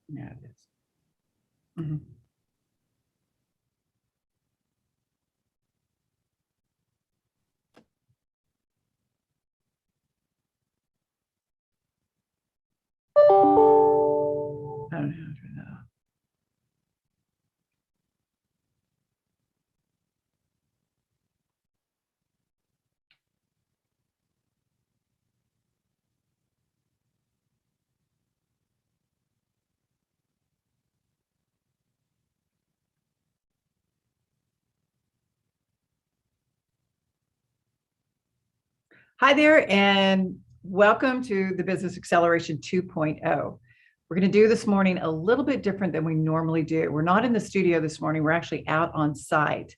Yeah, it is. Mhm. I don't know how to do that. Hi there, and welcome to the Business Acceleration 2.0. We're going to do this morning a little bit different than we normally do. We're not in the studio this morning. We're actually out on site.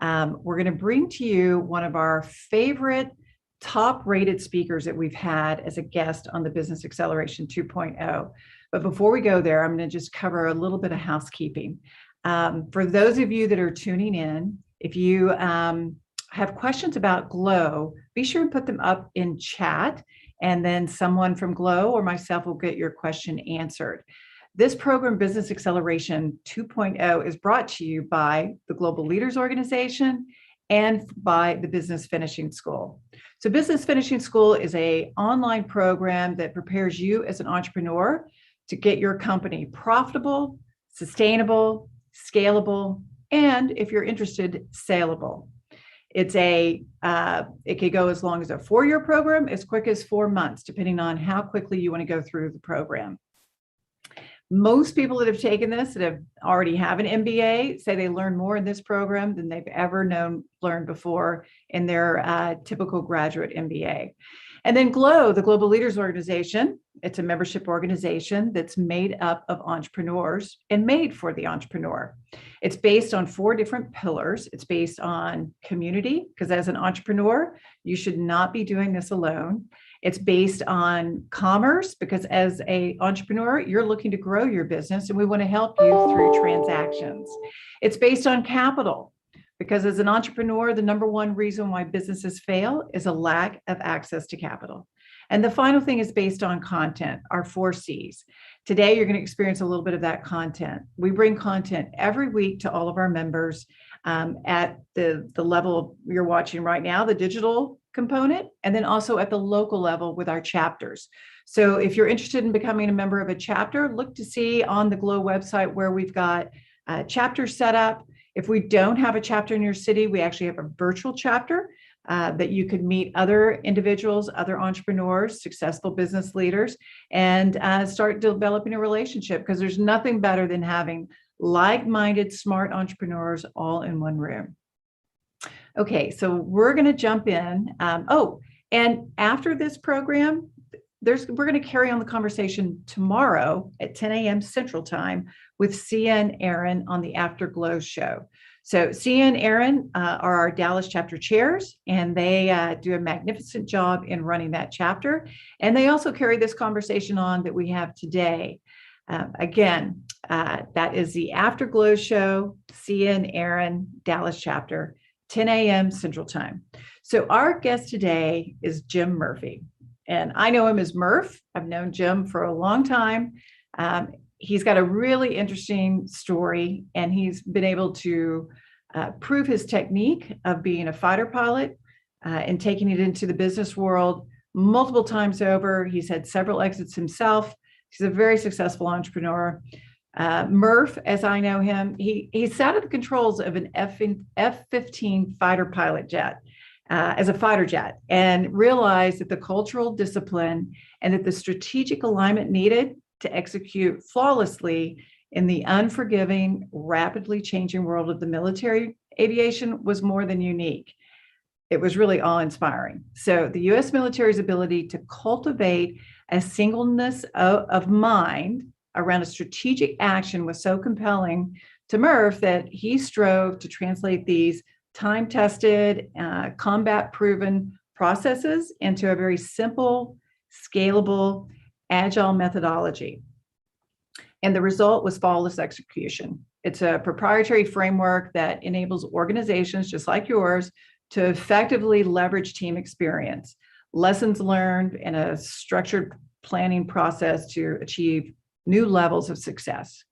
We're going to bring to you one of our favorite top-rated speakers that we've had as a guest on the Business Acceleration 2.0. But before we go there, I'm going to just cover a little bit of housekeeping. For those of you that are tuning in, if you have questions about GLO, be sure and put them up in chat, and then someone from GLO or myself will get your question answered. This program, Business Acceleration 2.0, is brought to you by the Global Leaders Organization and by the Business Finishing School. So Business Finishing School is an online program that prepares you as an entrepreneur to get your company profitable, sustainable, scalable, and if you're interested, saleable. It could go as long as a 4-year program, as quick as 4 months, depending on how quickly you want to go through the program. Most people that have taken this that already have an MBA say they learn more in this program than they've ever learned before in their typical graduate MBA. And then GLO, the Global Leaders Organization, it's a membership organization that's made up of entrepreneurs and made for the entrepreneur. It's based on 4 different pillars. It's based on community, because as an entrepreneur, you should not be doing this alone. It's based on commerce, because as an entrepreneur, you're looking to grow your business and we want to help you through transactions. It's based on capital, because as an entrepreneur, the number one reason why businesses fail is a lack of access to capital. And the final thing is based on content, our 4 C's. Today, you're going to experience a little bit of that content. We bring content every week to all of our members at the level you're watching right now, the digital component, and then also at the local level with our chapters. So if you're interested in becoming a member of a chapter, look to see on the GLO website where we've got chapters set up. If we don't have a chapter in your city, we actually have a virtual chapter that you could meet other individuals, other entrepreneurs, successful business leaders, and start developing a relationship, because there's nothing better than having like-minded, smart entrepreneurs all in one room. Okay, so we're going to jump in. And after this program, we're going to carry on the conversation tomorrow at 10 a.m. Central Time with Sia and Aaron on the After GLO show. So Sia and Aaron are our Dallas chapter chairs, and they do a magnificent job in running that chapter. And they also carry this conversation on that we have today. That is the After GLO show, Sia and Aaron, Dallas chapter, 10 a.m. Central Time. So our guest today is Jim Murphy. And I know him as Murph. I've known Jim for a long time. He's got a really interesting story, and he's been able to prove his technique of being a fighter pilot and taking it into the business world multiple times over. He's had several exits himself. He's a very successful entrepreneur. Murph, as I know him, he sat at the controls of an F-15 fighter pilot jet. As a fighter jet, and realized that the cultural discipline and that the strategic alignment needed to execute flawlessly in the unforgiving, rapidly changing world of the military aviation was more than unique. It was really awe-inspiring. So the U.S. military's ability to cultivate a singleness of mind around a strategic action was so compelling to Murph that he strove to translate these time-tested, combat-proven processes into a very simple, scalable, agile methodology. And the result was flawless execution. It's a proprietary framework that enables organizations just like yours to effectively leverage team experience, lessons learned, and a structured planning process to achieve new levels of success.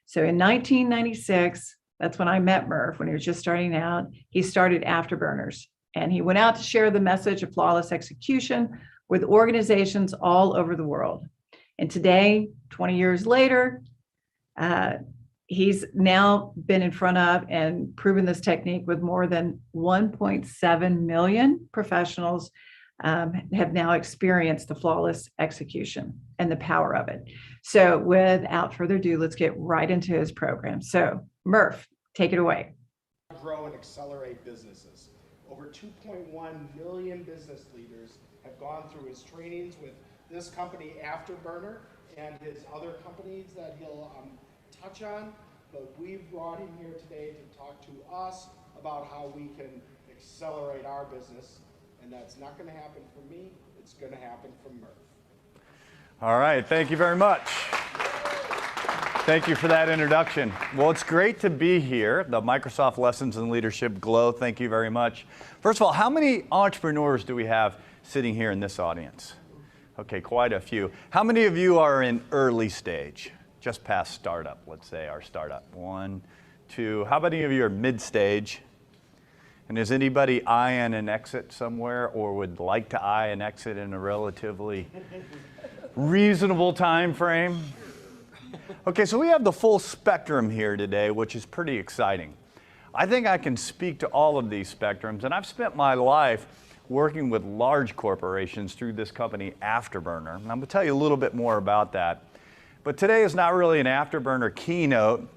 So in 1996, that's when I met Murph, when he was just starting out. He started Afterburners, and he went out to share the message of flawless execution with organizations all over the world. And today, 20 years later, he's now been in front of and proven this technique with more than 1.7 million professionals have now experienced the flawless execution and the power of it. So without further ado, let's get right into his program. So Murph, take it away. Grow and accelerate businesses. Over 2.1 million business leaders have gone through his trainings with this company, Afterburner, and his other companies that he'll touch on. But we've brought him here today to talk to us about how we can accelerate our business. And that's not going to happen from me, it's going to happen from Murph. All right, thank you very much. Thank you for that introduction. Well, it's great to be here, the Microsoft Lessons in Leadership GLO. Thank you very much. First of all, how many entrepreneurs do we have sitting here in this audience? Okay, quite a few. How many of you are in early stage, just past startup, let's say our startup? 1, 2, how many of you are mid-stage? And is anybody eyeing an exit somewhere or would like to eye an exit in a relatively reasonable time frame? Okay, so we have the full spectrum here today, which is pretty exciting. I think I can speak to all of these spectrums, and I've spent my life working with large corporations through this company, Afterburner. And I'm going to tell you a little bit more about that. But today is not really an Afterburner keynote.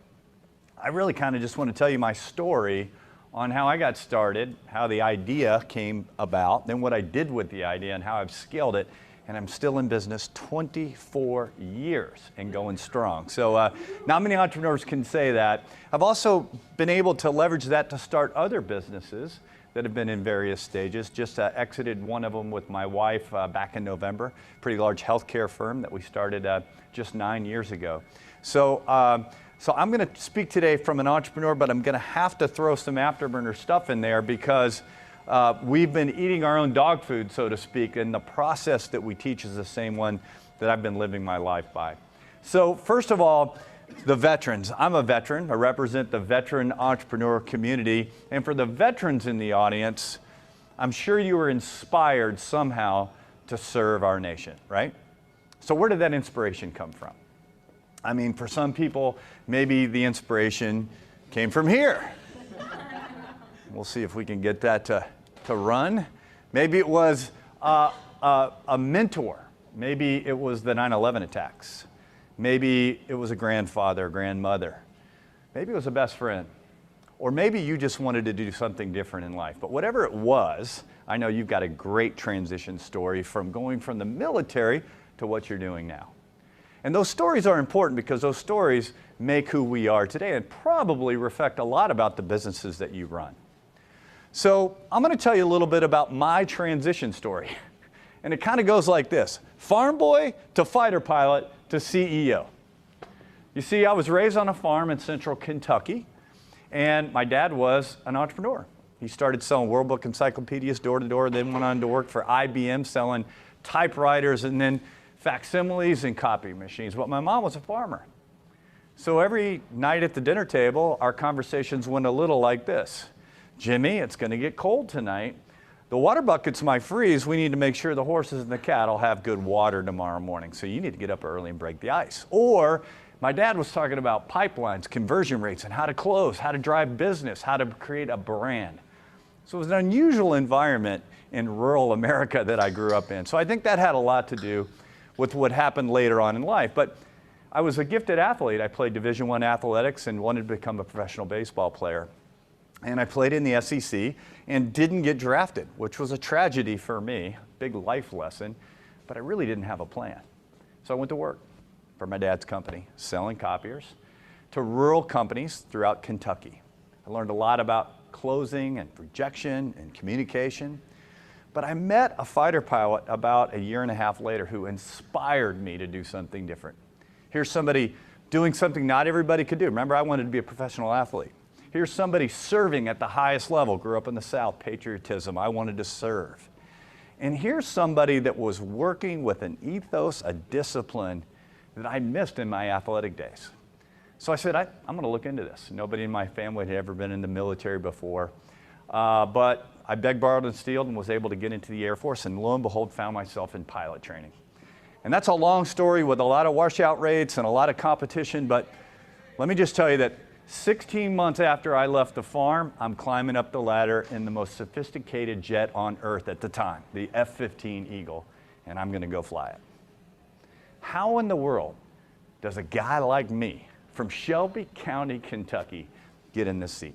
I really kind of just want to tell you my story on how I got started, how the idea came about, then what I did with the idea and how I've scaled it, and I'm still in business 24 years and going strong. So not many entrepreneurs can say that. I've also been able to leverage that to start other businesses that have been in various stages. Just exited one of them with my wife back in November, pretty large healthcare firm that we started just 9 years ago. So I'm going to speak today from an entrepreneur, but I'm going to have to throw some Afterburner stuff in there because we've been eating our own dog food, so to speak, and the process that we teach is the same one that I've been living my life by. So first of all, the veterans. I'm a veteran. I represent the veteran entrepreneur community. And for the veterans in the audience, I'm sure you were inspired somehow to serve our nation, right? So where did that inspiration come from? I mean, for some people, maybe the inspiration came from here. We'll see if we can get that to run. Maybe it was a mentor. Maybe it was the 9/11 attacks. Maybe it was a grandfather, grandmother. Maybe it was a best friend. Or maybe you just wanted to do something different in life. But whatever it was, I know you've got a great transition story from going from the military to what you're doing now. And those stories are important because those stories make who we are today and probably reflect a lot about the businesses that you run. So I'm going to tell you a little bit about my transition story. And it kind of goes like this: farm boy to fighter pilot to CEO. You see, I was raised on a farm in central Kentucky, and my dad was an entrepreneur. He started selling World Book encyclopedias door to door, then went on to work for IBM selling typewriters and then facsimiles and copy machines. But my mom was a farmer. So every night at the dinner table, our conversations went a little like this: Jimmy, it's going to get cold tonight. The water buckets might freeze. We need to make sure the horses and the cattle have good water tomorrow morning. So you need to get up early and break the ice. Or my dad was talking about pipelines, conversion rates, and how to close, how to drive business, how to create a brand. So it was an unusual environment in rural America that I grew up in. So I think that had a lot to do with what happened later on in life. But I was a gifted athlete. I played Division I athletics and wanted to become a professional baseball player. And I played in the SEC and didn't get drafted, which was a tragedy for me, big life lesson, but I really didn't have a plan. So I went to work for my dad's company, selling copiers to rural companies throughout Kentucky. I learned a lot about closing and rejection and communication, but I met a fighter pilot about a year and a half later who inspired me to do something different. Here's somebody doing something not everybody could do. Remember, I wanted to be a professional athlete. Here's somebody serving at the highest level. Grew up in the South, patriotism. I wanted to serve. And here's somebody that was working with an ethos, a discipline that I missed in my athletic days. So I said, I'm going to look into this. Nobody in my family had ever been in the military before. But I begged, borrowed, and stealed and was able to get into the Air Force, and lo and behold, found myself in pilot training. And that's a long story with a lot of washout rates and a lot of competition, but let me just tell you that 16 months after I left the farm, I'm climbing up the ladder in the most sophisticated jet on Earth at the time, the F-15 Eagle, and I'm going to go fly it. How in the world does a guy like me from Shelby County, Kentucky, get in this seat?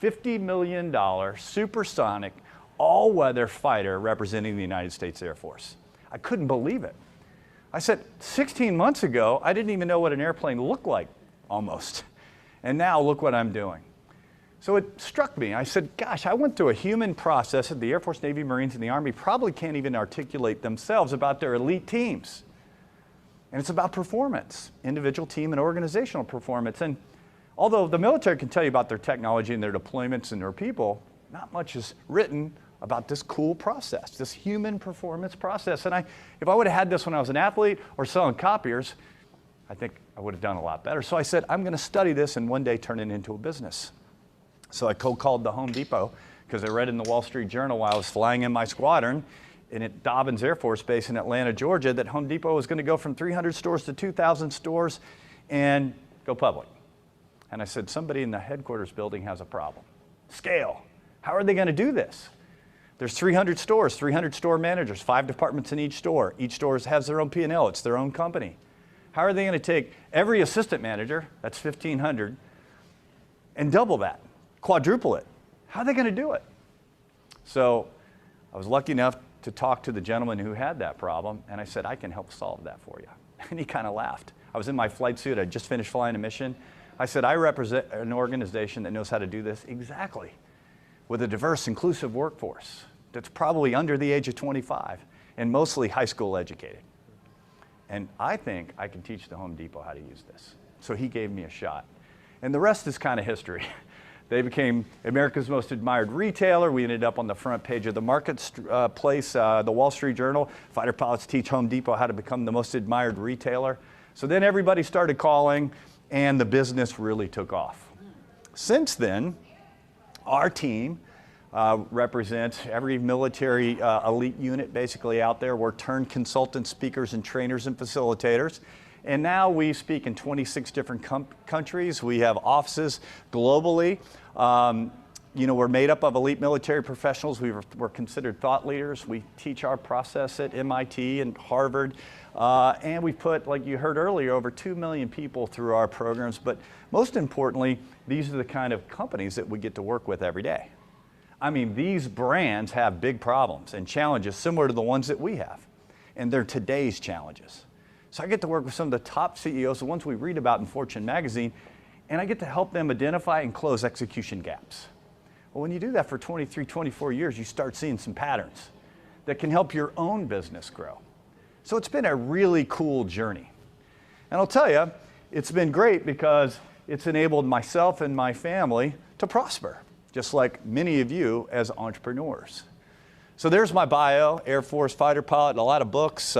$50 million supersonic all-weather fighter representing the United States Air Force. I couldn't believe it. I said, 16 months ago, I didn't even know what an airplane looked like, almost. And now look what I'm doing. So it struck me. I said, gosh, I went through a human process that the Air Force, Navy, Marines, and the Army probably can't even articulate themselves about their elite teams. And it's about performance, individual, team, and organizational performance. And although the military can tell you about their technology and their deployments and their people, not much is written about this cool process, this human performance process. And if I would have had this when I was an athlete or selling copiers, I think I would have done a lot better. So I said, I'm going to study this and one day turn it into a business. So I cold-called the Home Depot because I read in the Wall Street Journal while I was flying in my squadron and at Dobbins Air Force Base in Atlanta, Georgia, that Home Depot was going to go from 300 stores to 2,000 stores and go public. And I said, somebody in the headquarters building has a problem. Scale. How are they going to do this? There's 300 stores, 300 store managers, 5 departments in each store. Each store has their own P&L. It's their own company. How are they going to take every assistant manager, that's 1,500, and double that, quadruple it? How are they going to do it? So I was lucky enough to talk to the gentleman who had that problem, and I said, I can help solve that for you. And he kind of laughed. I was in my flight suit. I just finished flying a mission. I said, I represent an organization that knows how to do this exactly, with a diverse, inclusive workforce that's probably under the age of 25 and mostly high school educated. And I think I can teach the Home Depot how to use this. So he gave me a shot. And the rest is kind of history. They became America's most admired retailer. We ended up on the front page of the marketplace, the Wall Street Journal. Fighter pilots teach Home Depot how to become the most admired retailer. So then everybody started calling, and the business really took off. Since then, our team represents every military elite unit basically out there. We're turned consultants, speakers, and trainers and facilitators. And now we speak in 26 different countries. We have offices globally. We're made up of elite military professionals. We're considered thought leaders. We teach our process at MIT and Harvard. And we put, like you heard earlier, over 2 million people through our programs. But most importantly, these are the kind of companies that we get to work with every day. I mean, these brands have big problems and challenges similar to the ones that we have. And they're today's challenges. So I get to work with some of the top CEOs, the ones we read about in Fortune magazine, and I get to help them identify and close execution gaps. Well, when you do that for 23, 24 years, you start seeing some patterns that can help your own business grow. So it's been a really cool journey. And I'll tell you, it's been great because it's enabled myself and my family to prosper, just like many of you as entrepreneurs. So there's my bio, Air Force fighter pilot, a lot of books,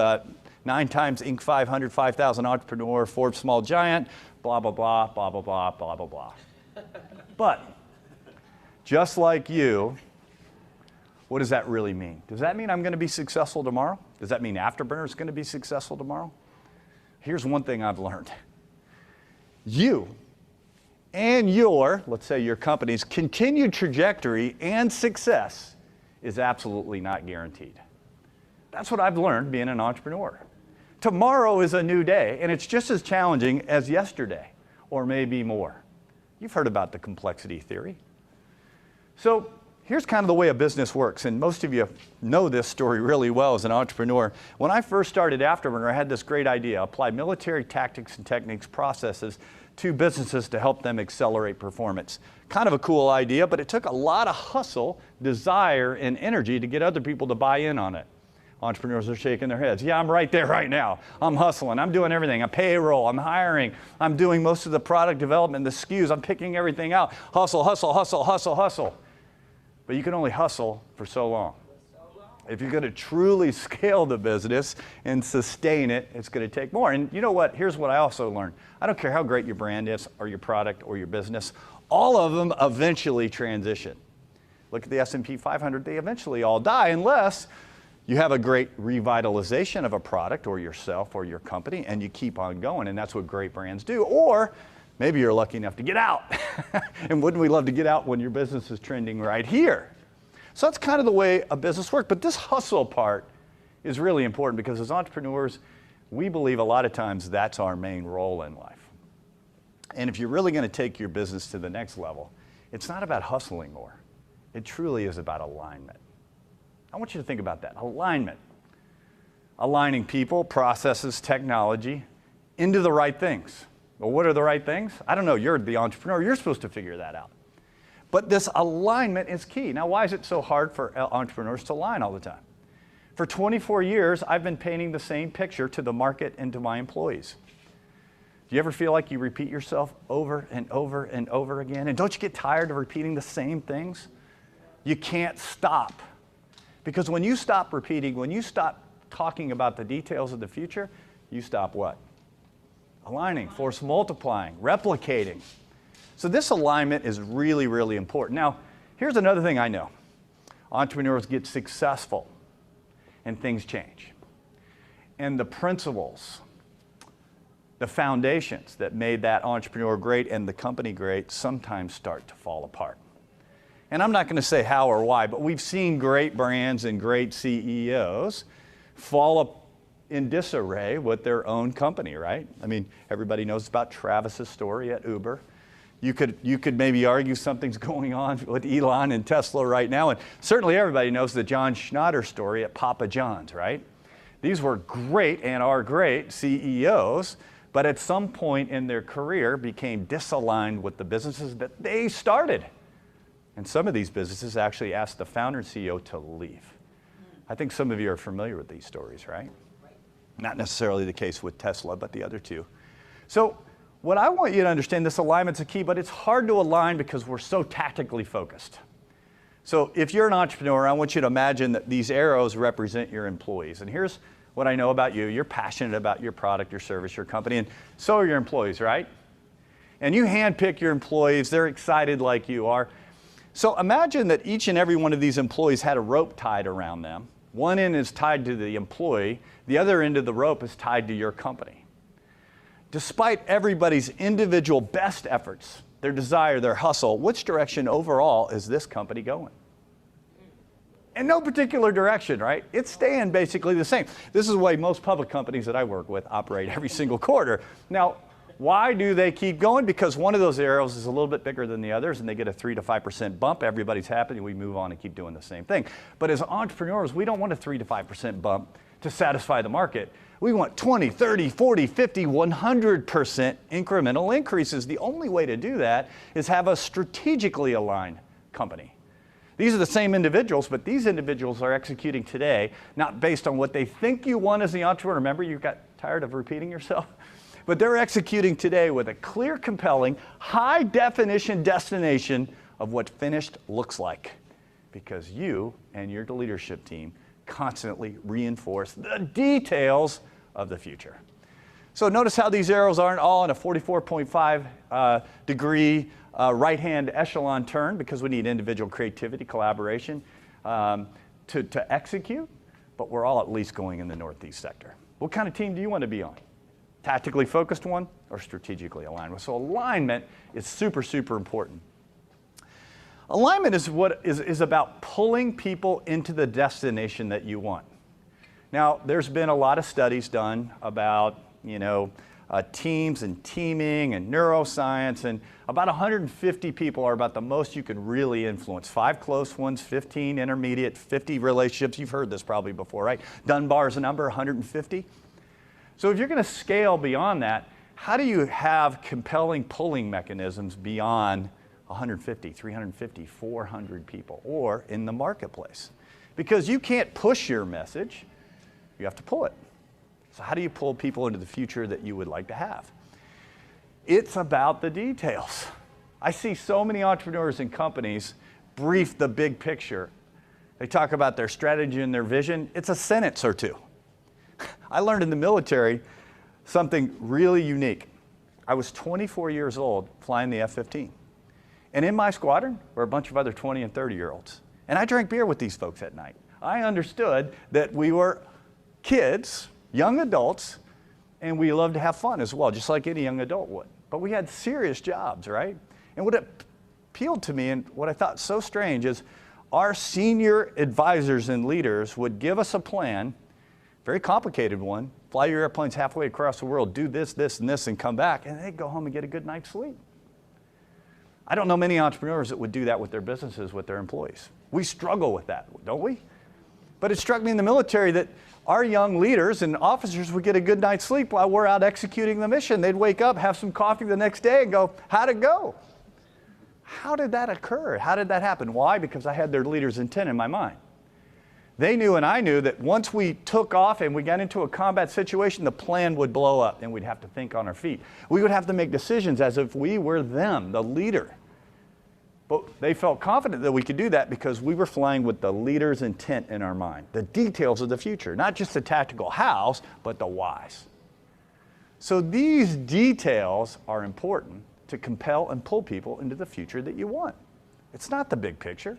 9 times Inc. 500, 5,000 entrepreneur, Forbes small giant, blah, blah, blah, blah, blah, blah, blah, blah, blah. But just like you, what does that really mean? Does that mean I'm going to be successful tomorrow? Does that mean Afterburner is going to be successful tomorrow? Here's one thing I've learned. You and your, let's say your company's continued trajectory and success is absolutely not guaranteed. That's what I've learned being an entrepreneur. Tomorrow is a new day, and it's just as challenging as yesterday, or maybe more. You've heard about the complexity theory. So here's kind of the way a business works, and most of you know this story really well as an entrepreneur. When I first started Afterburner, I had this great idea: apply military tactics and techniques, processes to businesses to help them accelerate performance. Kind of a cool idea, but it took a lot of hustle, desire, and energy to get other people to buy in on it. Entrepreneurs are shaking their heads. Yeah, I'm right there right now. I'm hustling. I'm doing everything. I'm payroll. I'm hiring. I'm doing most of the product development, the SKUs. I'm picking everything out. Hustle, hustle, hustle, hustle, hustle. But you can only hustle for so long. If you're going to truly scale the business and sustain it, it's going to take more. And you know what? Here's what I also learned. I don't care how great your brand is or your product or your business, all of them eventually transition. Look at the S&P 500, they eventually all die unless you have a great revitalization of a product or yourself or your company and you keep on going, and that's what great brands do. Or maybe you're lucky enough to get out. And wouldn't we love to get out when your business is trending right here? So that's kind of the way a business works. But this hustle part is really important because as entrepreneurs, we believe a lot of times that's our main role in life. And if you're really going to take your business to the next level, it's not about hustling more. It truly is about alignment. I want you to think about that. Alignment. Aligning people, processes, technology into the right things. Well, what are the right things? I don't know. You're the entrepreneur. You're supposed to figure that out. But this alignment is key. Now, why is it so hard for entrepreneurs to align all the time? For 24 years, I've been painting the same picture to the market and to my employees. Do you ever feel like you repeat yourself over and over and over again? And don't you get tired of repeating the same things? You can't stop. Because when you stop repeating, when you stop talking about the details of the future, you stop what? Aligning, force multiplying, replicating. So this alignment is really, really important. Now, here's another thing I know. Entrepreneurs get successful and things change. And the principles, the foundations that made that entrepreneur great and the company great sometimes start to fall apart. And I'm not going to say how or why, but we've seen great brands and great CEOs fall apart in disarray with their own company, right? I mean, everybody knows about Travis's story at Uber. You could maybe argue something's going on with Elon and Tesla right now, and certainly everybody knows the John Schnatter story at Papa John's, right? These were great and are great CEOs, but at some point in their career became disaligned with the businesses that they started. And some of these businesses actually asked the founder and CEO to leave. I think some of you are familiar with these stories, right? Not necessarily the case with Tesla, but the other two. So what I want you to understand, this alignment's a key, but it's hard to align because we're so tactically focused. So if you're an entrepreneur, I want you to imagine that these arrows represent your employees. And here's what I know about you. You're passionate about your product, your service, your company, and so are your employees, right? And you handpick your employees. They're excited like you are. So imagine that each and every one of these employees had a rope tied around them. One end is tied to the employee. The other end of the rope is tied to your company. Despite everybody's individual best efforts, their desire, their hustle, which direction overall is this company going? In no particular direction, right? It's staying basically the same. This is the way most public companies that I work with operate every single quarter. Now, why do they keep going? Because one of those arrows is a little bit bigger than the others and they get a 3 to 5% bump. Everybody's happy and we move on and keep doing the same thing. But as entrepreneurs, we don't want a 3 to 5% bump to satisfy the market. We want 20, 30, 40, 50, 100% incremental increases. The only way to do that is have a strategically aligned company. These are the same individuals, but these individuals are executing today, not based on what they think you want as the entrepreneur. Remember, you got tired of repeating yourself? But they're executing today with a clear, compelling, high-definition destination of what finished looks like. Because you and your leadership team constantly reinforce the details of the future. So notice how these arrows aren't all in a 44.5 degree right-hand echelon turn, because we need individual creativity, collaboration to execute, but we're all at least going in the Northeast sector. What kind of team do you want to be on? Tactically focused one or strategically aligned one? So alignment is super, super important. Alignment is what is about pulling people into the destination that you want. Now, there's been a lot of studies done about, teams and teaming and neuroscience, and about 150 people are about the most you can really influence. 5 close ones, 15 intermediate, 50 relationships. You've heard this probably before, right? Dunbar's a number, 150. So if you're going to scale beyond that, how do you have compelling pulling mechanisms beyond 150, 350, 400 people, or in the marketplace? Because you can't push your message, you have to pull it. So how do you pull people into the future that you would like to have? It's about the details. I see so many entrepreneurs and companies brief the big picture. They talk about their strategy and their vision. It's a sentence or two. I learned in the military something really unique. I was 24 years old flying the F-15. And in my squadron were a bunch of other 20 and 30-year-olds. And I drank beer with these folks at night. I understood that we were kids, young adults, and we loved to have fun as well, just like any young adult would. But we had serious jobs, right? And what appealed to me and what I thought so strange is our senior advisors and leaders would give us a plan, very complicated one, fly your airplanes halfway across the world, do this, this, and this, and come back, and they'd go home and get a good night's sleep. I don't know many entrepreneurs that would do that with their businesses, with their employees. We struggle with that, don't we? But it struck me in the military that our young leaders and officers would get a good night's sleep while we're out executing the mission. They'd wake up, have some coffee the next day, and go, how'd it go? How did that occur? How did that happen? Why? Because I had their leader's intent in my mind. They knew and I knew that once we took off and we got into a combat situation, the plan would blow up and we'd have to think on our feet. We would have to make decisions as if we were them, the leader. But they felt confident that we could do that because we were flying with the leader's intent in our mind, the details of the future, not just the tactical hows, but the whys. So these details are important to compel and pull people into the future that you want. It's not the big picture.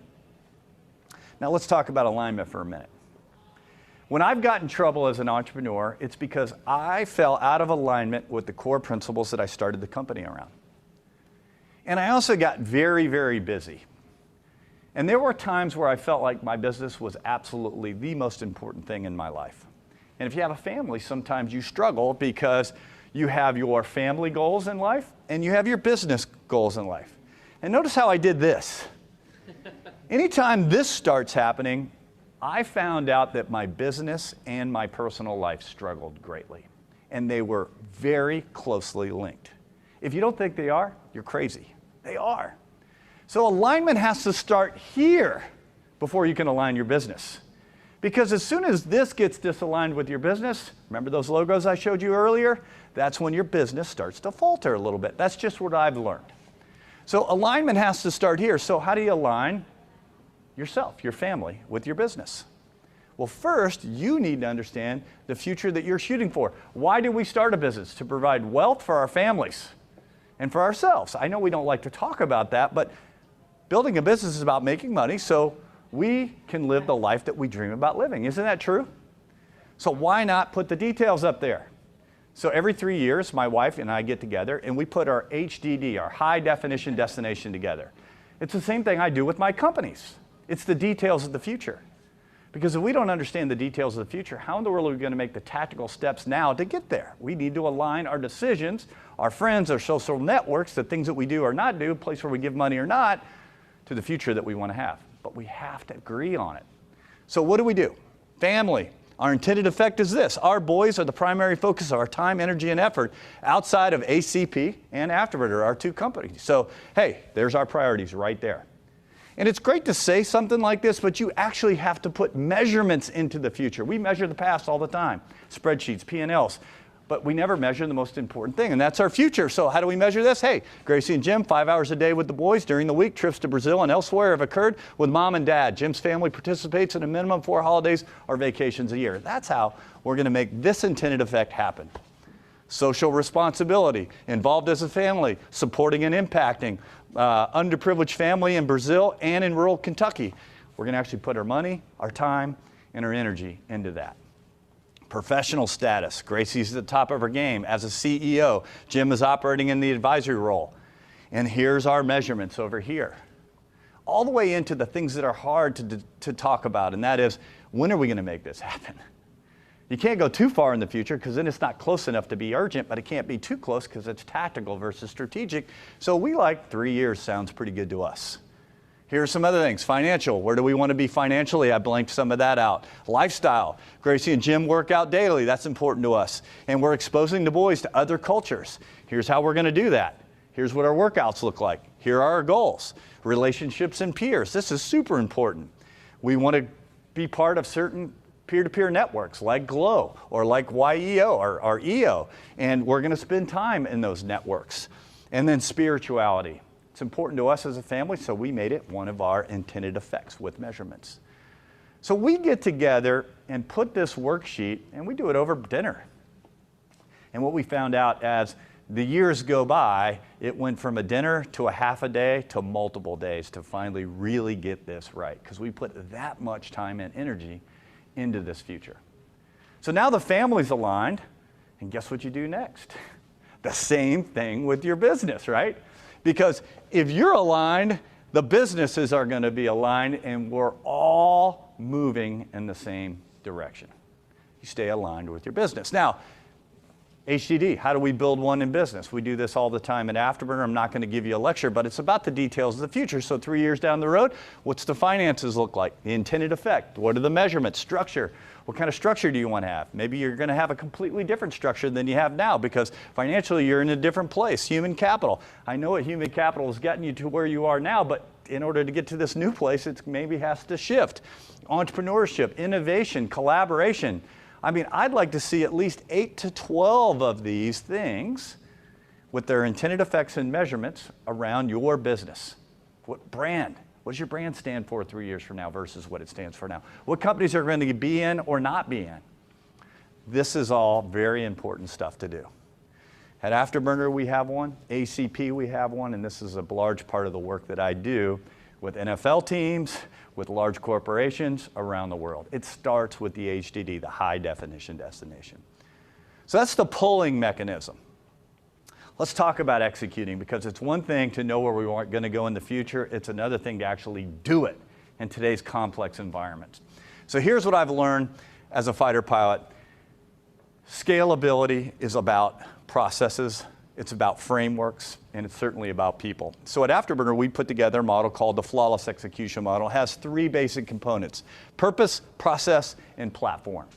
Now let's talk about alignment for a minute. When I've got in trouble as an entrepreneur, it's because I fell out of alignment with the core principles that I started the company around. And I also got very, very busy. And there were times where I felt like my business was absolutely the most important thing in my life. And if you have a family, sometimes you struggle because you have your family goals in life and you have your business goals in life. And notice how I did this. Anytime this starts happening, I found out that my business and my personal life struggled greatly. And they were very closely linked. If you don't think they are, you're crazy. They are. So alignment has to start here before you can align your business. Because as soon as this gets disaligned with your business, remember those logos I showed you earlier? That's when your business starts to falter a little bit. That's just what I've learned. So alignment has to start here. So how do you align yourself, your family, with your business? Well, first, you need to understand the future that you're shooting for. Why did we start a business? To provide wealth for our families and for ourselves. I know we don't like to talk about that, but building a business is about making money so we can live the life that we dream about living. Isn't that true? So why not put the details up there? So every 3 years, my wife and I get together and we put our HDD, our high definition destination together. It's the same thing I do with my companies. It's the details of the future. Because if we don't understand the details of the future, how in the world are we going to make the tactical steps now to get there? We need to align our decisions, our friends, our social networks, the things that we do or not do, a place where we give money or not, to the future that we want to have. But we have to agree on it. So what do? Family. Our intended effect is this. Our boys are the primary focus of our time, energy, and effort outside of ACP and Afterburner, our two companies. So, hey, there's our priorities right there. And it's great to say something like this, but you actually have to put measurements into the future. We measure the past all the time, spreadsheets, P&Ls, but we never measure the most important thing, and that's our future. So how do we measure this? Hey, Gracie and Jim, 5 hours a day with the boys during the week. Trips to Brazil and elsewhere have occurred with mom and dad. Jim's family participates in a minimum 4 holidays or vacations a year. That's how we're going to make this intended effect happen. Social responsibility, involved as a family, supporting and impacting underprivileged family in Brazil and in rural Kentucky. We're going to actually put our money, our time, and our energy into that. Professional status. Gracie's at the top of her game as a CEO. Jim is operating in the advisory role. And here's our measurements over here. All the way into the things that are hard to talk about, and that is, when are we going to make this happen? You can't go too far in the future because then it's not close enough to be urgent, but it can't be too close because it's tactical versus strategic. So we like 3 years sounds pretty good to us. Here are some other things. Financial. Where do we want to be financially? I blanked some of that out. Lifestyle. Gracie and Jim work out daily. That's important to us. And we're exposing the boys to other cultures. Here's how we're going to do that. Here's what our workouts look like. Here are our goals. Relationships and peers. This is super important. We want to be part of certain peer-to-peer networks like GLO or like YEO or EO. And we're going to spend time in those networks. And then spirituality. It's important to us as a family, so we made it one of our intended effects with measurements. So we get together and put this worksheet, and we do it over dinner. And what we found out as the years go by, it went from a dinner to a half a day to multiple days to finally really get this right, because we put that much time and energy into this future. So now the family's aligned, and guess what you do next? The same thing with your business, right? Because if you're aligned, the businesses are going to be aligned, and we're all moving in the same direction. You stay aligned with your business. Now, HDD, how do we build one in business? We do this all the time at Afterburner. I'm not going to give you a lecture, but it's about the details of the future. So 3 years down the road, what's the finances look like? The intended effect. What are the measurements? Structure. What kind of structure do you want to have? Maybe you're going to have a completely different structure than you have now because financially you're in a different place. Human capital. I know what human capital has gotten you to where you are now, but in order to get to this new place, it maybe has to shift. Entrepreneurship, innovation, collaboration. I mean, I'd like to see at least 8 to 12 of these things with their intended effects and measurements around your business. What brand? What does your brand stand for 3 years from now versus what it stands for now? What companies are going to be in or not be in? This is all very important stuff to do. At Afterburner, we have one. ACP, we have one. And this is a large part of the work that I do with NFL teams, with large corporations around the world. It starts with the HDD, the high definition destination. So that's the pulling mechanism. Let's talk about executing, because it's one thing to know where we are going to go in the future. It's another thing to actually do it in today's complex environment. So here's what I've learned as a fighter pilot. Scalability is about processes, it's about frameworks, and it's certainly about people. So at Afterburner, we put together a model called the Flawless Execution Model. It has 3 basic components: purpose, process, and platform.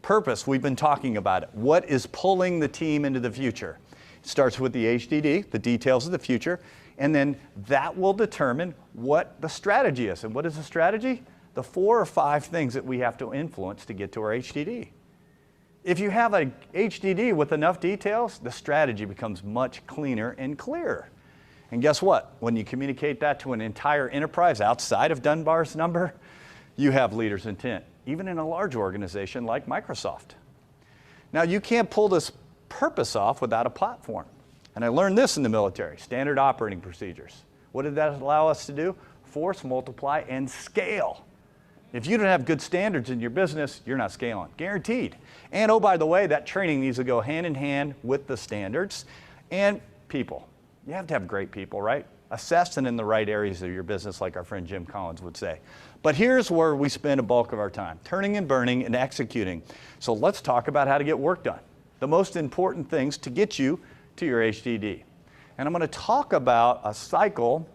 Purpose, we've been talking about it. What is pulling the team into the future? It starts with the HDD, the details of the future, and then that will determine what the strategy is. And what is the strategy? The 4 or 5 things that we have to influence to get to our HDD. If you have a HDD with enough details, the strategy becomes much cleaner and clearer. And guess what? When you communicate that to an entire enterprise outside of Dunbar's number, you have leader's intent, even in a large organization like Microsoft. Now, you can't pull this purpose off without a platform. And I learned this in the military, standard operating procedures. What did that allow us to do? Force, multiply, and scale. If you don't have good standards in your business, you're not scaling, guaranteed. And oh, by the way, that training needs to go hand in hand with the standards and people. You have to have great people, right? Assessed and in the right areas of your business, like our friend Jim Collins would say. But here's where we spend a bulk of our time, turning and burning and executing. So let's talk about how to get work done. The most important things to get you to your HDD. And I'm going to talk about a cycle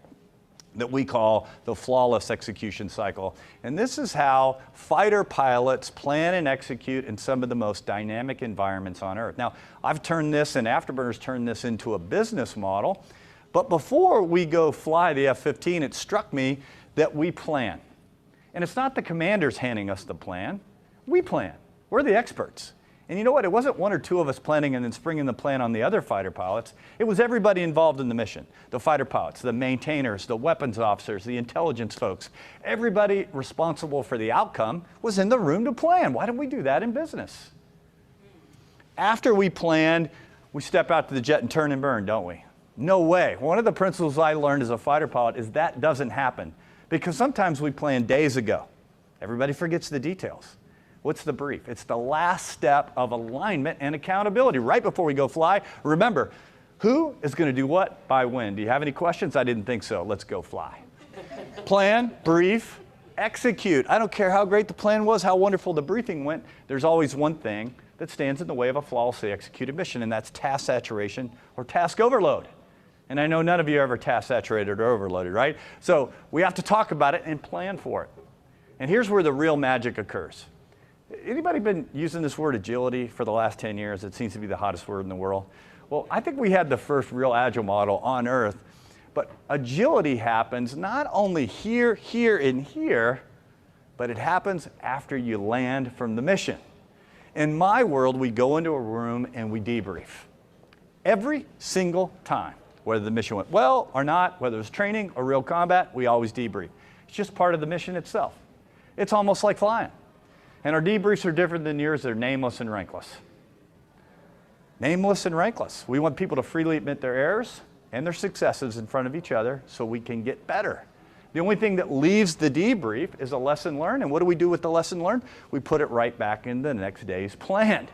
that we call the flawless execution cycle. And this is how fighter pilots plan and execute in some of the most dynamic environments on Earth. Now, I've turned this, and Afterburner's turned this into a business model. But before we go fly the F-15, it struck me that we plan. And it's not the commanders handing us the plan. We plan. We're the experts. And you know what? It wasn't 1 or 2 of us planning and then springing the plan on the other fighter pilots. It was everybody involved in the mission. The fighter pilots, the maintainers, the weapons officers, the intelligence folks. Everybody responsible for the outcome was in the room to plan. Why don't we do that in business? After we planned, we step out to the jet and turn and burn, don't we? No way. One of the principles I learned as a fighter pilot is that doesn't happen. Because sometimes we plan days ago. Everybody forgets the details. What's the brief? It's the last step of alignment and accountability. Right before we go fly, remember, who is going to do what by when? Do you have any questions? I didn't think so. Let's go fly. Plan, brief, execute. I don't care how great the plan was, how wonderful the briefing went. There's always one thing that stands in the way of a flawlessly executed mission, and that's task saturation or task overload. And I know none of you are ever task saturated or overloaded, right? So we have to talk about it and plan for it. And here's where the real magic occurs. Anybody been using this word agility for the last 10 years? It seems to be the hottest word in the world. Well, I think we had the first real agile model on Earth, but agility happens not only here, and here, but it happens after you land from the mission. In my world, we go into a room and we debrief. Every single time, whether the mission went well or not, whether it was training or real combat, we always debrief. It's just part of the mission itself. It's almost like flying. And our debriefs are different than yours. They're nameless and rankless. Nameless and rankless. We want people to freely admit their errors and their successes in front of each other so we can get better. The only thing that leaves the debrief is a lesson learned. And what do we do with the lesson learned? We put it right back in the next day's plan.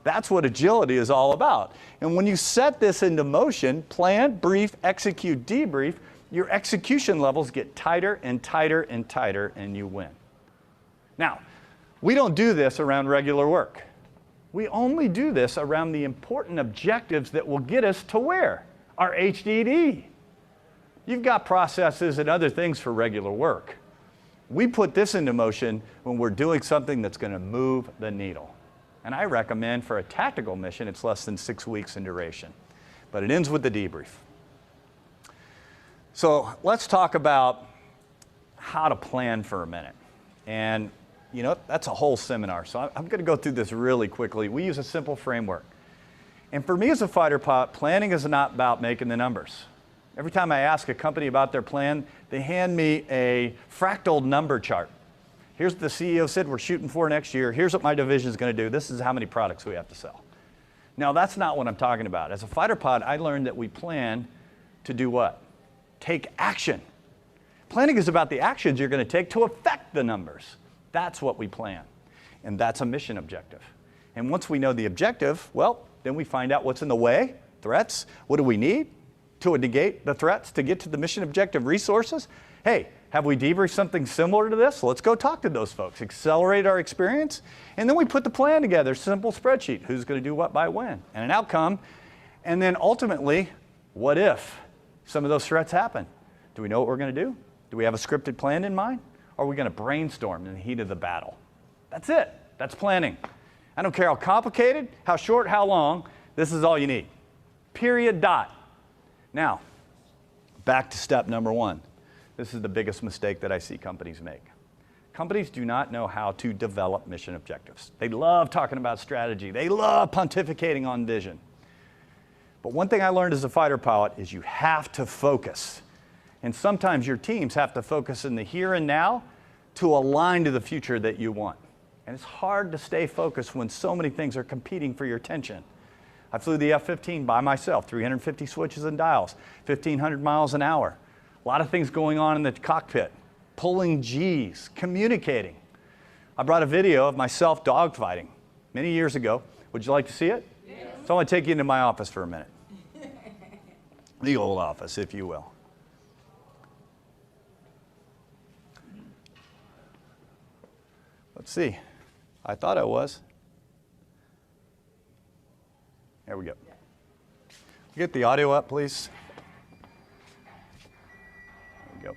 That's what agility is all about. And when you set this into motion, plan, brief, execute, debrief, your execution levels get tighter and tighter and tighter, and you win. Now, we don't do this around regular work. We only do this around the important objectives that will get us to where? Our HDD. You've got processes and other things for regular work. We put this into motion when we're doing something that's going to move the needle. And I recommend for a tactical mission, it's less than 6 weeks in duration. But it ends with the debrief. So let's talk about how to plan for a minute. And you know, that's a whole seminar. So I'm going to go through this really quickly. We use a simple framework. And for me as a fighter pilot, planning is not about making the numbers. Every time I ask a company about their plan, they hand me a fractal number chart. Here's what the CEO said we're shooting for next year. Here's what my division is going to do. This is how many products we have to sell. Now, that's not what I'm talking about. As a fighter pilot, I learned that we plan to do what? Take action. Planning is about the actions you're going to take to affect the numbers. That's what we plan. And that's a mission objective. And once we know the objective, well, then we find out what's in the way, threats. What do we need to negate the threats to get to the mission objective resources? Hey, have we debriefed something similar to this? Let's go talk to those folks, accelerate our experience, and then we put the plan together, simple spreadsheet. Who's going to do what by when, and an outcome. And then ultimately, what if some of those threats happen? Do we know what we're going to do? Do we have a scripted plan in mind? Or are we going to brainstorm in the heat of the battle? That's it. That's planning. I don't care how complicated, how short, how long, this is all you need. Period, dot. Now, back to step number 1. This is the biggest mistake that I see companies make. Companies do not know how to develop mission objectives. They love talking about strategy. They love pontificating on vision. But one thing I learned as a fighter pilot is you have to focus. And sometimes your teams have to focus in the here and now to align to the future that you want. And it's hard to stay focused when so many things are competing for your attention. I flew the F-15 by myself, 350 switches and dials, 1,500 miles an hour. A lot of things going on in the cockpit, pulling G's, communicating. I brought a video of myself dogfighting many years ago. Would you like to see it? Yes. So I want to take you into my office for a minute. The old office, if you will. Let's see. I thought I was. There we go. Get the audio up, please. There we go.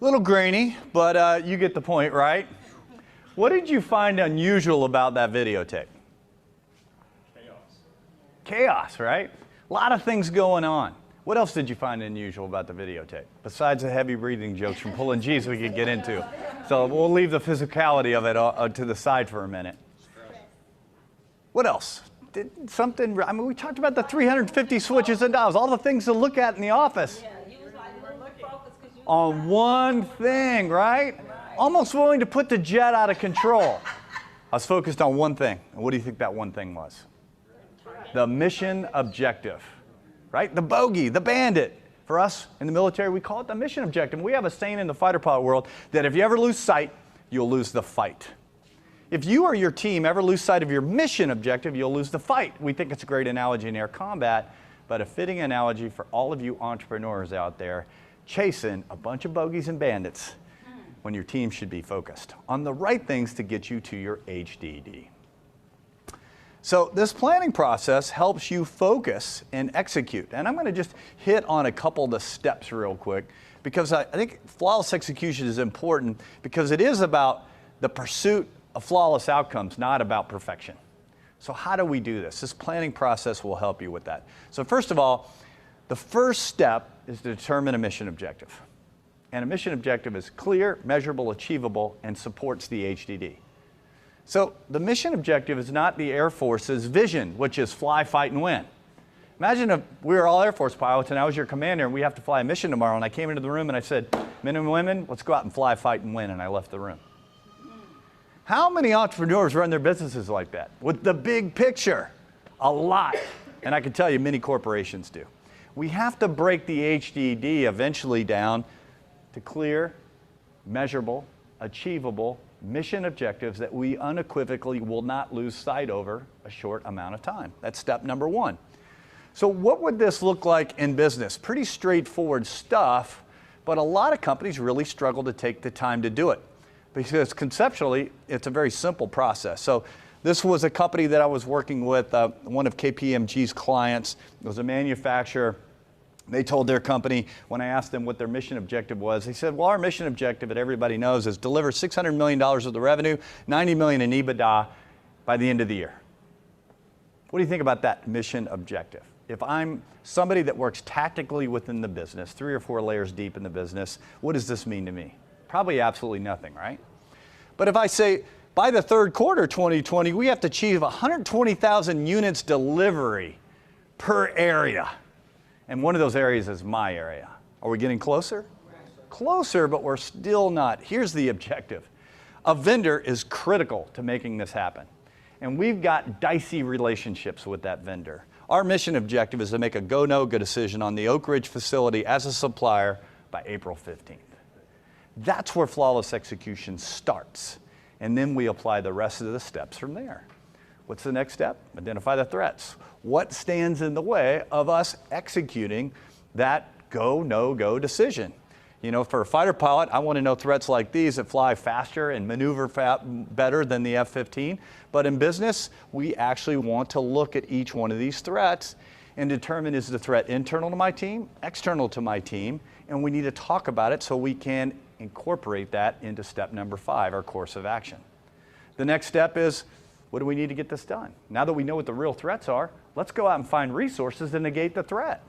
A little grainy, but you get the point, right? What did you find unusual about that videotape? Chaos. Chaos, right? A lot of things going on. What else did you find unusual about the videotape? Besides the heavy breathing jokes from pulling G's we could get into. So we'll leave the physicality of it to the side for a minute. What else? Did something, I mean, we talked about the 350 switches and dials, all the things to look at in the office. On one thing, right? Almost willing to put the jet out of control. I was focused on one thing. And what do you think that one thing was? The mission objective, right? The bogey, the bandit. For us in the military, we call it the mission objective. We have a saying in the fighter pilot world that if you ever lose sight, you'll lose the fight. If you or your team ever lose sight of your mission objective, you'll lose the fight. We think it's a great analogy in air combat, but a fitting analogy for all of you entrepreneurs out there chasing a bunch of bogeys and bandits. when your team should be focused on the right things to get you to your HDD. So this planning process helps you focus and execute. And I'm going to just hit on a couple of the steps real quick, because I think flawless execution is important, because it is about the pursuit of flawless outcomes, not about perfection. So how do we do this? This planning process will help you with that. So first of all, the first step is to determine a mission objective. And a mission objective is clear, measurable, achievable, and supports the HDD. So the mission objective is not the Air Force's vision, which is fly, fight, and win. Imagine if we were all Air Force pilots and I was your commander and we have to fly a mission tomorrow, and I came into the room and I said, men and women, let's go out and fly, fight, and win, and I left the room. How many entrepreneurs run their businesses like that? With the big picture? A lot. And I can tell you many corporations do. We have to break the HDD eventually down to clear, measurable, achievable mission objectives that we unequivocally will not lose sight over a short amount of time. That's step number one. So what would this look like in business? Pretty straightforward stuff, but a lot of companies really struggle to take the time to do it, because conceptually, it's a very simple process. So this was a company that I was working with, one of KPMG's clients. It was a manufacturer. They told their company, when I asked them what their mission objective was, they said, well, our mission objective that everybody knows is deliver $600 million of the revenue, $90 million in EBITDA by the end of the year. What do you think about that mission objective? If I'm somebody that works tactically within the business, 3 or 4 layers deep in the business, what does this mean to me? Probably absolutely nothing, right? But if I say, by the third quarter 2020, we have to achieve 120,000 units delivery per area. And one of those areas is my area. Are we getting closer? Closer, but we're still not. Here's the objective. A vendor is critical to making this happen. And we've got dicey relationships with that vendor. Our mission objective is to make a go, no-go decision on the Oak Ridge facility as a supplier by April 15th. That's where flawless execution starts. And then we apply the rest of the steps from there. What's the next step? Identify the threats. What stands in the way of us executing that go, no-go decision? You know, for a fighter pilot, I want to know threats like these that fly faster and maneuver better than the F-15. But in business, we actually want to look at each one of these threats and determine, is the threat internal to my team, external to my team, and we need to talk about it so we can incorporate that into step number 5, our course of action. The next step is, what do we need to get this done? Now that we know what the real threats are, let's go out and find resources to negate the threat.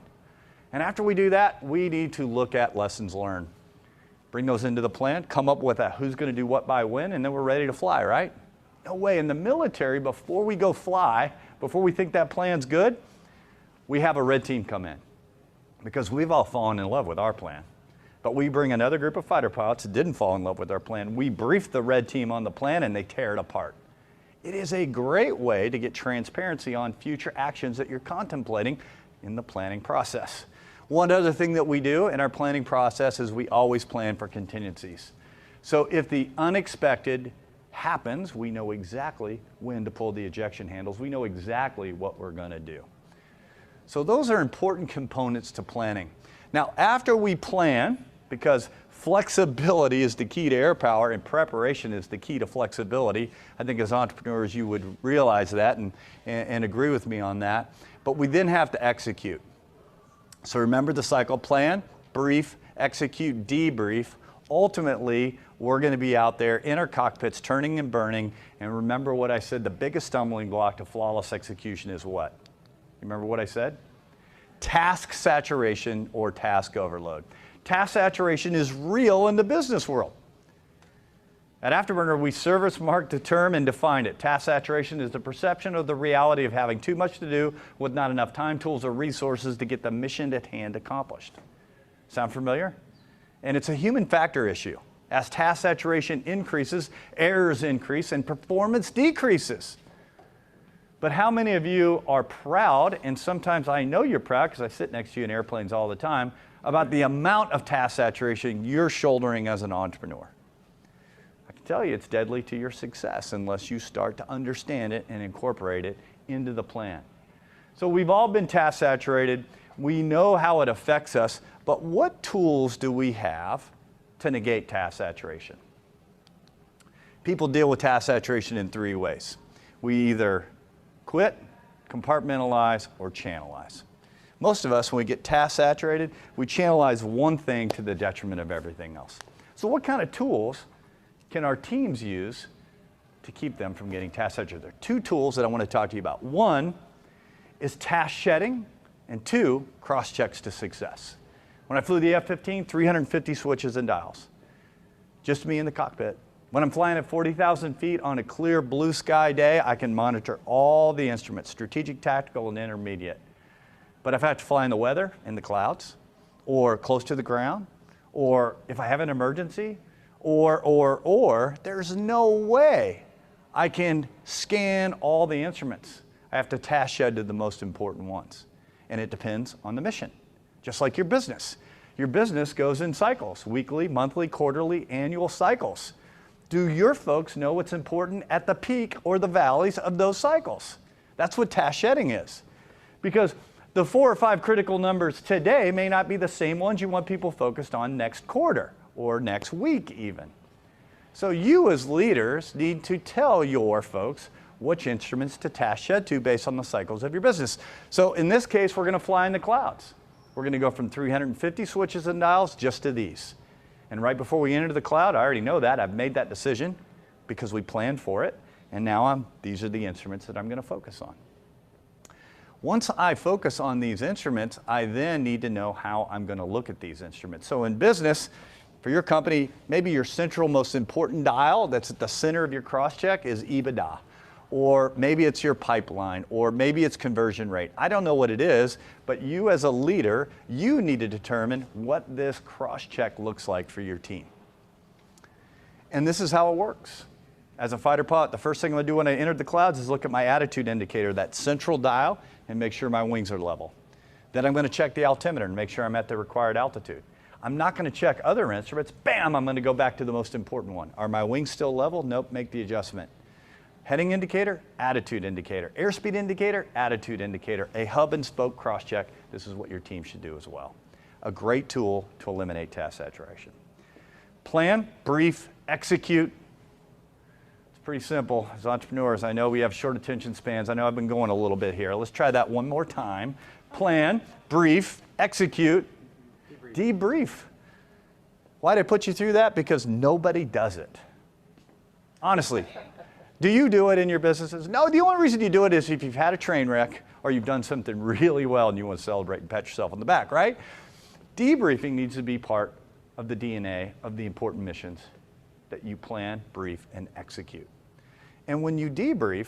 And after we do that, we need to look at lessons learned. Bring those into the plan, come up with a who's going to do what by when, and then we're ready to fly, right? No way. In the military, before we go fly, before we think that plan's good, we have a red team come in, because we've all fallen in love with our plan. But we bring another group of fighter pilots that didn't fall in love with our plan. We brief the red team on the plan, and they tear it apart. It is a great way to get transparency on future actions that you're contemplating in the planning process. One other thing that we do in our planning process is we always plan for contingencies. So if the unexpected happens, we know exactly when to pull the ejection handles. We know exactly what we're going to do. So those are important components to planning. Now, after we plan, because flexibility is the key to air power and preparation is the key to flexibility. I think as entrepreneurs you would realize that and agree with me on that. But we then have to execute. So remember the cycle: plan, brief, execute, debrief. Ultimately, we're going to be out there in our cockpits turning and burning. And remember what I said, the biggest stumbling block to flawless execution is what? You remember what I said? Task saturation or task overload. Task saturation is real in the business world. At Afterburner, we service marked the term and defined it. Task saturation is the perception of the reality of having too much to do with not enough time, tools, or resources to get the mission at hand accomplished. Sound familiar? And it's a human factor issue. As task saturation increases, errors increase and performance decreases. But how many of you are proud, and sometimes I know you're proud because I sit next to you in airplanes all the time, about the amount of task saturation you're shouldering as an entrepreneur? I can tell you it's deadly to your success unless you start to understand it and incorporate it into the plan. So we've all been task saturated. We know how it affects us, but what tools do we have to negate task saturation. People deal with task saturation in 3 ways. We either quit, compartmentalize, or channelize. Most of us, when we get task saturated, we channelize one thing to the detriment of everything else. So what kind of tools can our teams use to keep them from getting task saturated? There are 2 tools that I want to talk to you about. One is task shedding, and 2, cross-checks to success. When I flew the F-15, 350 switches and dials. Just me in the cockpit. When I'm flying at 40,000 feet on a clear blue sky day, I can monitor all the instruments, strategic, tactical, and intermediate. But if I have to fly in the weather, in the clouds, or close to the ground, or if I have an emergency, or, there's no way I can scan all the instruments. I have to task shed to the most important ones. And it depends on the mission, just like your business. Your business goes in cycles, weekly, monthly, quarterly, annual cycles. Do your folks know what's important at the peak or the valleys of those cycles? That's what task shedding is. Because the 4 or 5 critical numbers today may not be the same ones you want people focused on next quarter or next week even. So you as leaders need to tell your folks which instruments to task shed to based on the cycles of your business. So in this case, we're going to fly in the clouds. We're going to go from 350 switches and dials just to these. And right before we enter the cloud, I already know that. I've made that decision because we planned for it. And now these are the instruments that I'm going to focus on. Once I focus on these instruments, I then need to know how I'm going to look at these instruments. So in business, for your company, maybe your central most important dial that's at the center of your cross-check is EBITDA. Or maybe it's your pipeline, or maybe it's conversion rate. I don't know what it is, but you as a leader, you need to determine what this cross-check looks like for your team. And this is how it works. As a fighter pilot, the first thing I'm going to do when I enter the clouds is look at my attitude indicator, that central dial, and make sure my wings are level. Then I'm going to check the altimeter and make sure I'm at the required altitude. I'm not going to check other instruments. Bam, I'm going to go back to the most important one. Are my wings still level? Nope, make the adjustment. Heading indicator, attitude indicator. Airspeed indicator, attitude indicator. A hub and spoke cross-check. This is what your team should do as well. A great tool to eliminate task saturation. Plan, brief, execute. It's pretty simple. As entrepreneurs, I know we have short attention spans. I know I've been going a little bit here. Let's try that one more time. Plan, brief, execute, debrief. Why did I put you through that? Because nobody does it. Honestly. Do you do it in your businesses? No, the only reason you do it is if you've had a train wreck or you've done something really well and you want to celebrate and pat yourself on the back, right? Debriefing needs to be part of the DNA of the important missions that you plan, brief, and execute. And when you debrief,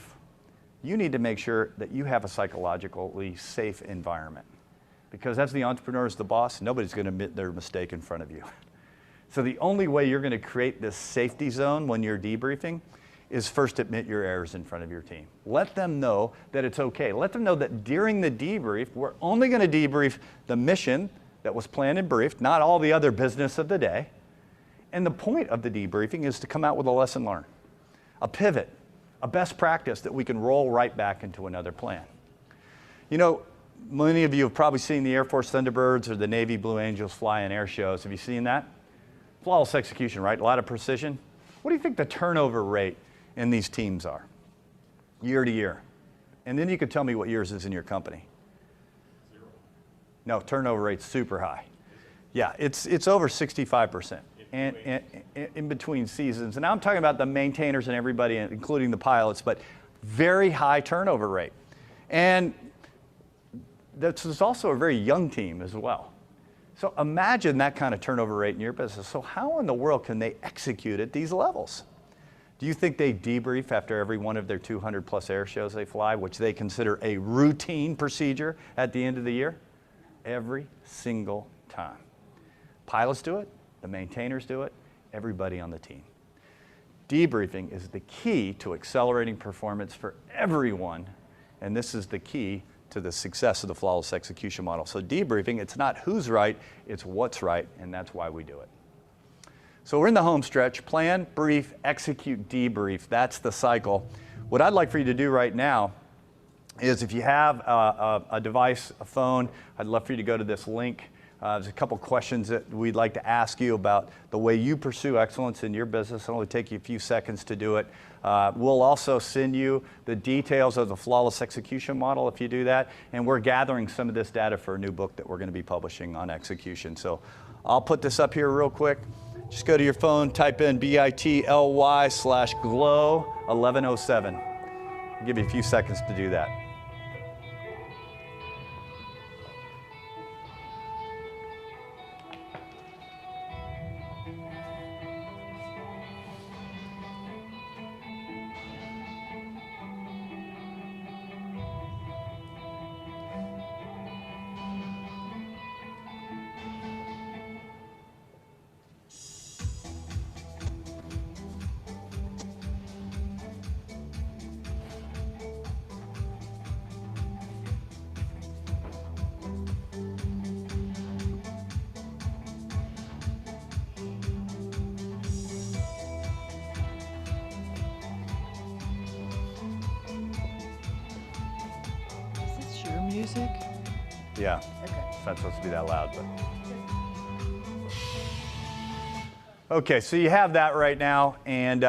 you need to make sure that you have a psychologically safe environment. Because as the entrepreneur, as the boss, nobody's going to admit their mistake in front of you. So the only way you're going to create this safety zone when you're debriefing is first admit your errors in front of your team. Let them know that it's okay. Let them know that during the debrief, we're only going to debrief the mission that was planned and briefed, not all the other business of the day. And the point of the debriefing is to come out with a lesson learned, a pivot, a best practice that we can roll right back into another plan. You know, many of you have probably seen the Air Force Thunderbirds or the Navy Blue Angels fly in air shows. Have you seen that? Flawless execution, right? A lot of precision. What do you think the turnover rate in these teams are, year to year? And then you could tell me what yours is in your company. 0. No, turnover rate's super high. Yeah, it's over 65% and in between seasons. And now I'm talking about the maintainers and everybody, including the pilots, but very high turnover rate. And this is also a very young team as well. So imagine that kind of turnover rate in your business. So how in the world can they execute at these levels? Do you think they debrief after every one of their 200 plus air shows they fly, which they consider a routine procedure at the end of the year? Every single time. Pilots do it, the maintainers do it, everybody on the team. Debriefing is the key to accelerating performance for everyone, and this is the key to the success of the flawless execution model. So debriefing, it's not who's right, it's what's right, and that's why we do it. So we're in the home stretch. Plan, brief, execute, debrief. That's the cycle. What I'd like for you to do right now is if you have a device, a phone, I'd love for you to go to this link There's a couple questions that we'd like to ask you about the way you pursue excellence in your business. It'll only take you a few seconds to do it. We'll also send you the details of the flawless execution model if you do that. And we're gathering some of this data for a new book that we're going to be publishing on execution. So I'll put this up here real quick. Just go to your phone, type in bit.ly/GLO 1107. I'll give you a few seconds to do that. Music? Yeah, Okay. it's not supposed to be that loud, but. Okay, so you have that right now, and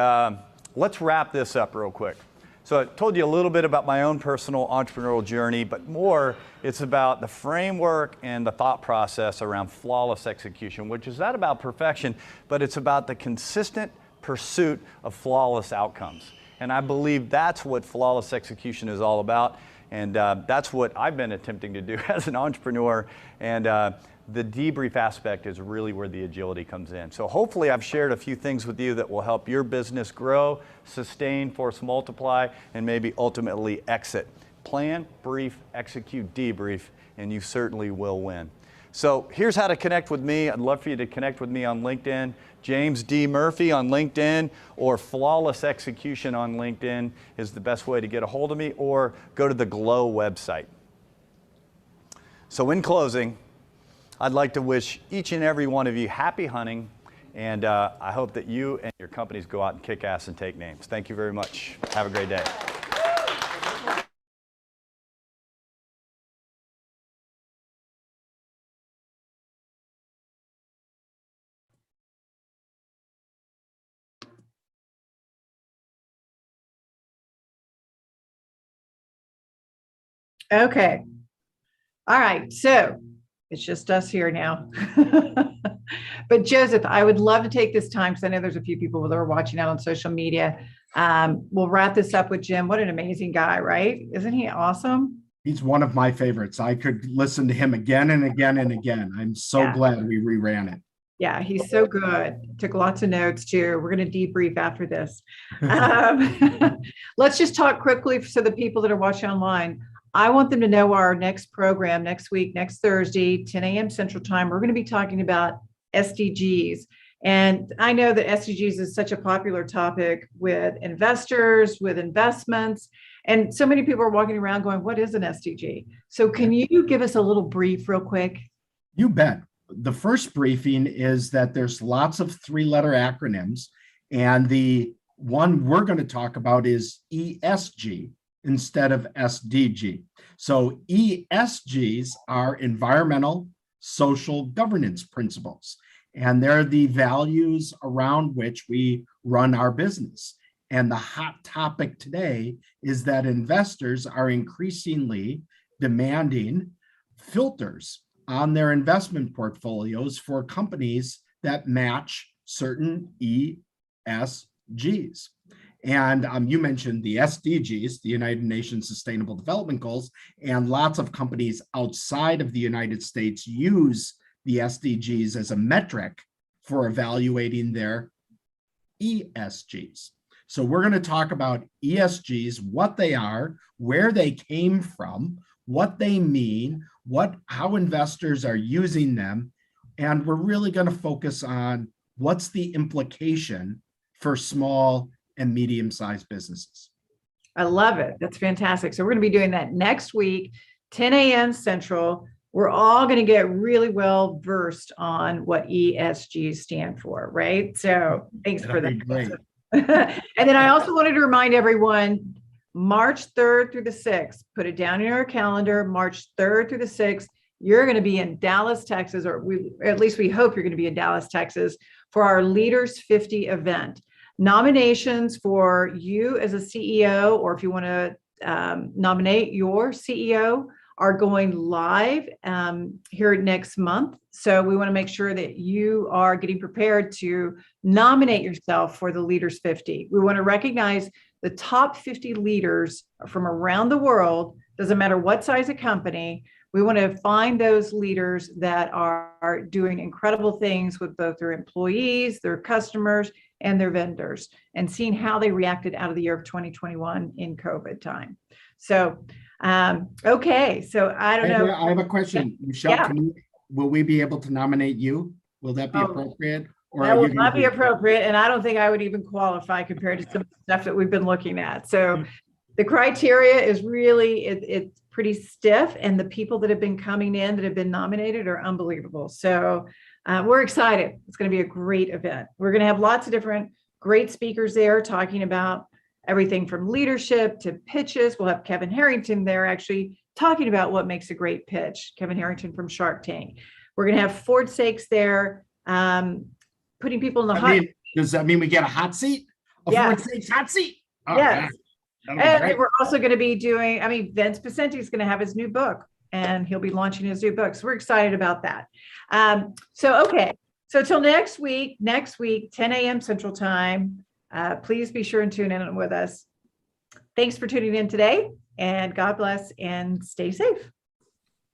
let's wrap this up real quick. So I told you a little bit about my own personal entrepreneurial journey, but more, it's about the framework and the thought process around flawless execution, which is not about perfection, but it's about the consistent pursuit of flawless outcomes. And I believe that's what flawless execution is all about. And that's what I've been attempting to do as an entrepreneur. And the debrief aspect is really where the agility comes in. So hopefully I've shared a few things with you that will help your business grow, sustain, force multiply, and maybe ultimately exit. Plan, brief, execute, debrief, and you certainly will win. So here's how to connect with me. I'd love for you to connect with me on LinkedIn. James D. Murphy on LinkedIn, or Flawless Execution on LinkedIn is the best way to get a hold of me, or go to the GLO website. So in closing, I'd like to wish each and every one of you happy hunting, and I hope that you and your companies go out and kick ass and take names. Thank you very much. Have a great day. Okay. All right. So it's just us here now. But Joseph, I would love to take this time, because I know there's a few people that are watching out on social media. We'll wrap this up with Jim. What an amazing guy, right? Isn't he awesome? He's one of my favorites. I could listen to him again and again and again. I'm so glad we reran it. Yeah, he's so good. Took lots of notes too. We're going to debrief after this. Let's just talk quickly so the people that are watching online. I want them to know our next program next week, next Thursday, 10 a.m. Central Time. We're going to be talking about SDGs. And I know that SDGs is such a popular topic with investors, with investments, and so many people are walking around going, what is an SDG? So can you give us a little brief real quick? You bet. The first briefing is that there's lots of three-letter acronyms, and the one we're going to talk about is ESG instead of SDG. So ESGs are environmental, social governance principles, and they're the values around which we run our business. And the hot topic today is that investors are increasingly demanding filters on their investment portfolios for companies that match certain ESGs. And you mentioned the SDGs, the United Nations Sustainable Development Goals, and lots of companies outside of the United States use the SDGs as a metric for evaluating their ESGs. So we're going to talk about ESGs, what they are, where they came from, what they mean, how investors are using them, and we're really going to focus on what's the implication for small and medium-sized businesses. I love it. That's fantastic. So we're going to be doing that next week, 10 a.m. Central. We're all going to get really well versed on what ESGs stand for, right? So thanks for that. Great. And then I also wanted to remind everyone, March 3rd through the 6th, put it down in our calendar, March 3rd through the 6th, you're going to be in Dallas, Texas, or at least we hope you're going to be in Dallas, Texas for our Leaders 50 event. Nominations for you as a CEO, or if you want to nominate your CEO, are going live here next month. So we want to make sure that you are getting prepared to nominate yourself for the Leaders 50. We want to recognize the top 50 leaders from around the world, doesn't matter what size of company. We want to find those leaders that are doing incredible things with both their employees, their customers, and their vendors, and seeing how they reacted out of the year of 2021 in COVID time. So, okay, so I don't know. I have a question. Michelle, Yeah. will we be able to nominate you? Will that be appropriate? Or that will not be appropriate, and I don't think I would even qualify compared to some of the stuff that we've been looking at. So the criteria is really, it's pretty stiff, and the people that have been coming in that have been nominated are unbelievable. So we're excited. It's going to be a great event. We're going to have lots of different great speakers there talking about everything from leadership to pitches. We'll have Kevin Harrington there actually talking about what makes a great pitch. Kevin Harrington from Shark Tank. We're going to have Ford Sakes there, putting people in the hot seat. Does that mean we get a hot seat? Yes. Ford Sakes hot seat? Oh, yes. And we're also going to be doing, Vince Pacenti is going to have his new book, and he'll be launching his new book. So we're excited about that. Okay. So till next week, 10 a.m. Central Time, please be sure and tune in with us. Thanks for tuning in today, and God bless and stay safe.